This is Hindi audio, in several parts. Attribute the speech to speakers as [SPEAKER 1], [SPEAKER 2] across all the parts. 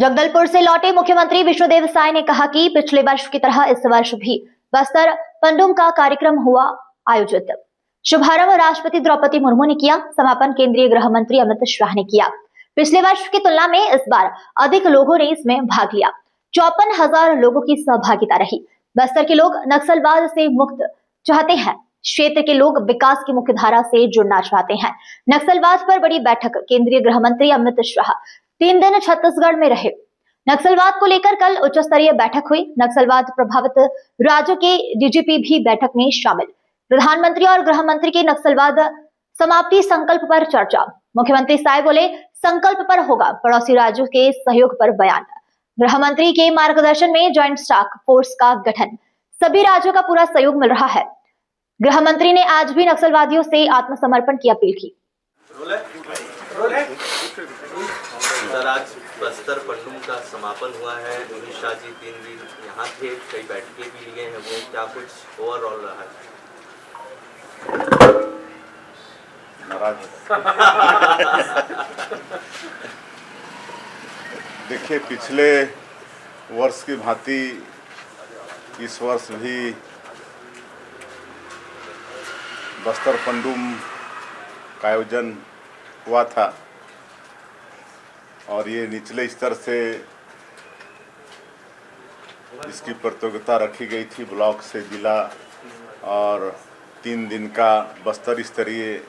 [SPEAKER 1] जगदलपुर से लौटे मुख्यमंत्री विष्णुदेव साय ने कहा कि पिछले वर्ष की तरह इस वर्ष भी बस्तर पंडुम का कार्यक्रम हुआ आयोजित। शुभारंभ राष्ट्रपति द्रौपदी मुर्मू ने किया, समापन केंद्रीय गृह मंत्री अमित शाह ने किया। पिछले वर्ष की तुलना में इस बार अधिक लोगों ने इसमें भाग लिया। 54,000 लोगों की सहभागिता रही। बस्तर के लोग नक्सलवाद से मुक्त चाहते हैं। क्षेत्र के लोग विकास की मुख्य धारा से जुड़ना चाहते हैं। नक्सलवाद पर बड़ी बैठक। केंद्रीय गृह मंत्री अमित शाह 3 दिन छत्तीसगढ़ में रहे। नक्सलवाद को लेकर कल उच्च स्तरीय बैठक हुई। नक्सलवाद प्रभावित राज्यों के डीजीपी भी बैठक में शामिल। प्रधानमंत्री और गृह मंत्री के नक्सलवाद समाप्ति संकल्प पर चर्चा। मुख्यमंत्री साय बोले, संकल्प पर होगा पड़ोसी राज्यों के सहयोग पर बयान। गृह मंत्री के मार्गदर्शन में ज्वाइंट टास्क फोर्स का गठन। सभी राज्यों का पूरा सहयोग मिल रहा है। गृह मंत्री ने आज भी नक्सलवादियों से आत्मसमर्पण की अपील की।
[SPEAKER 2] सर, आज बस्तर पंडुम का समापन हुआ है। अमित शाह जी 3 दिन यहाँ थे, कई बैठकें भी लिए हैं। वो क्या कुछ ओवरऑल रहा है?
[SPEAKER 3] देखिए, पिछले वर्ष की भांति इस वर्ष भी बस्तर पंडुम का आयोजन हुआ था और ये निचले स्तर से इसकी प्रतियोगिता रखी गई थी। ब्लॉक से जिला और 3 दिन का बस्तर स्तरीय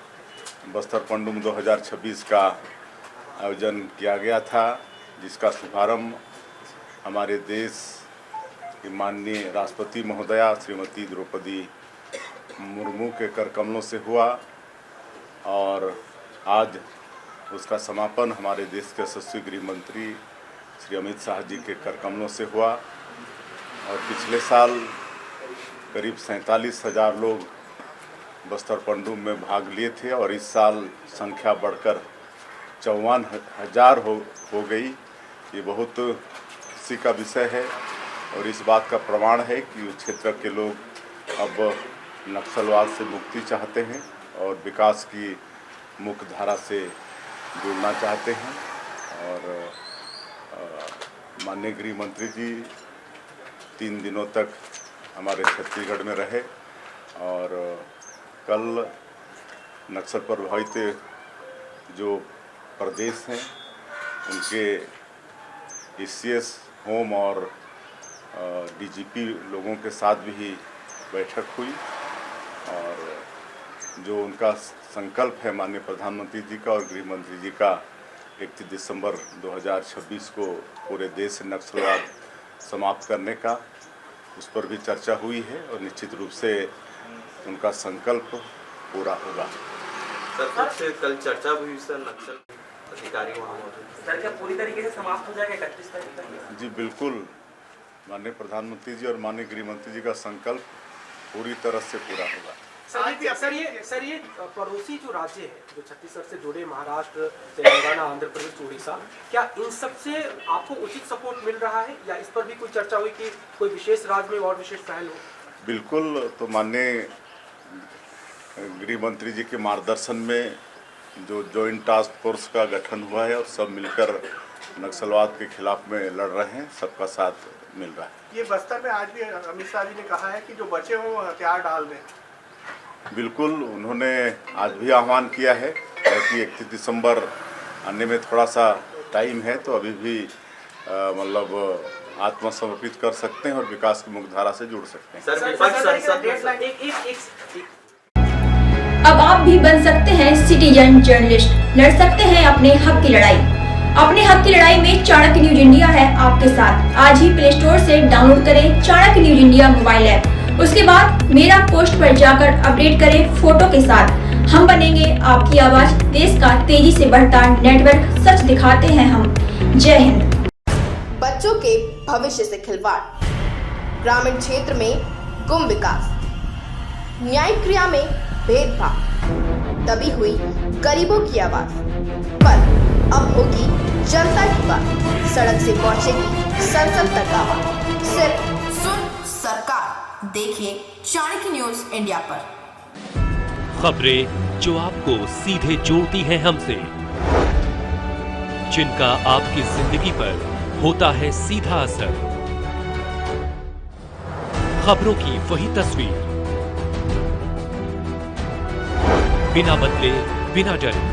[SPEAKER 3] बस्तर पंडुम 2026 का आयोजन किया गया था, जिसका शुभारंभ हमारे देश की माननीय राष्ट्रपति महोदया श्रीमती द्रौपदी मुर्मू के कर कमलों से हुआ और आज उसका समापन हमारे देश के यशस्वी गृह मंत्री श्री अमित शाह जी के कर कमलों से हुआ। और पिछले साल करीब 47,000 लोग बस्तर पंडुम में भाग लिए थे और इस साल संख्या बढ़कर 54,000 हो गई। ये बहुत खुशी का विषय है और इस बात का प्रमाण है कि उस क्षेत्र के लोग अब नक्सलवाद से मुक्ति चाहते हैं और विकास की मुख्य धारा से जुड़ना चाहते हैं। और माननीय गृह मंत्री जी 3 दिनों तक हमारे छत्तीसगढ़ में रहे और कल नक्सल प्रभावित जो प्रदेश हैं उनके सीएस होम और डीजीपी लोगों के साथ भी बैठक हुई और जो उनका संकल्प है माननीय प्रधानमंत्री जी का और गृह मंत्री जी का 31 दिसंबर 2026 को पूरे देश से नक्सलवाद समाप्त करने का, उस पर भी चर्चा हुई है और निश्चित रूप से उनका संकल्प पूरा होगा।
[SPEAKER 2] सर, फिर से कल चर्चा हुई सर, नक्सल अधिकारी वहाँ मौजूद।
[SPEAKER 4] सर, क्या पूरी तरीके से समाप्त हो जाएगा 31 तारीख तक?
[SPEAKER 3] जी बिल्कुल, माननीय प्रधानमंत्री जी और माननीय गृह मंत्री जी का संकल्प पूरी तरह से पूरा होगा।
[SPEAKER 4] सर ये पड़ोसी जो राज्य है जो छत्तीसगढ़ से जुड़े, महाराष्ट्र, तेलंगाना, आंध्र प्रदेश, उड़ीसा, क्या इन सब से आपको उचित सपोर्ट मिल रहा है या इस पर भी कोई चर्चा हुई कि कोई विशेष राज्य में और विशेष पहल हो?
[SPEAKER 3] बिल्कुल, तो माननीय गृह मंत्री जी के मार्गदर्शन में जो ज्वाइंट टास्क फोर्स का गठन हुआ है और सब मिलकर नक्सलवाद के खिलाफ में लड़ रहे हैं, सबका साथ मिल रहा है।
[SPEAKER 5] ये बस्तर में आज भी अमित शाह जी ने कहा है कि जो बचे हों वो हथियार डाल दें।
[SPEAKER 3] बिल्कुल, उन्होंने आज भी आह्वान किया है कि 31 दिसंबर आने में थोड़ा सा टाइम है, तो अभी भी मतलब आत्मसमर्पित कर सकते हैं और विकास की मुख्य धारा से जुड़ सकते हैं।
[SPEAKER 6] अब आप भी बन सकते हैं सिटीजन जर्नलिस्ट, लड़ सकते हैं अपने हक की लड़ाई। अपने हक की लड़ाई में चाणक्य न्यूज इंडिया है आपके साथ। आज ही प्ले स्टोर से डाउनलोड करें Chanakya news India mobile app. उसके बाद मेरा पोस्ट पर जाकर अपडेट करें फोटो के साथ। हम बनेंगे आपकी आवाज, देश का तेजी से बढ़ता नेटवर्क, सच दिखाते हैं हम। जय हिंद।
[SPEAKER 7] बच्चों के भविष्य से खिलवाड़, ग्रामीण क्षेत्र में गुम विकास, न्यायिक क्रिया में भेदभाव, दबी हुई गरीबों की आवाज, पर अब होगी जनता की बात। सड़क से पहुंचेगी संसद तक आवाज। सिर्फ सुन सरकार, देखिए चाणक्य न्यूज इंडिया पर।
[SPEAKER 8] खबरें जो आपको सीधे जोड़ती हैं हमसे, जिनका आपकी जिंदगी पर होता है सीधा असर। खबरों की वही तस्वीर, बिना बदले बिना डरे,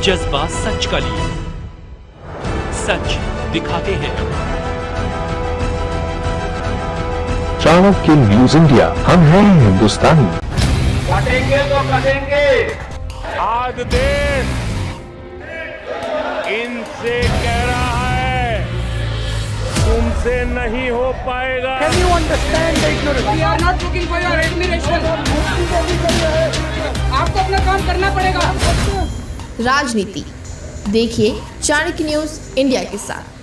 [SPEAKER 8] जज्बा सच का लिए, सच दिखाते हैं।
[SPEAKER 9] चाणक्य न्यूज इंडिया, हम हैं हिंदुस्तानी।
[SPEAKER 5] कटेंगे तो कटेंगे।
[SPEAKER 10] आज देश इनसे कह रहा है तुमसे नहीं हो पाएगा।
[SPEAKER 4] Can you understand the ignorance?
[SPEAKER 11] We are not looking for your admiration. आपको अपना काम करना पड़ेगा।
[SPEAKER 7] राजनीति देखिए चाणक्य न्यूज इंडिया के साथ।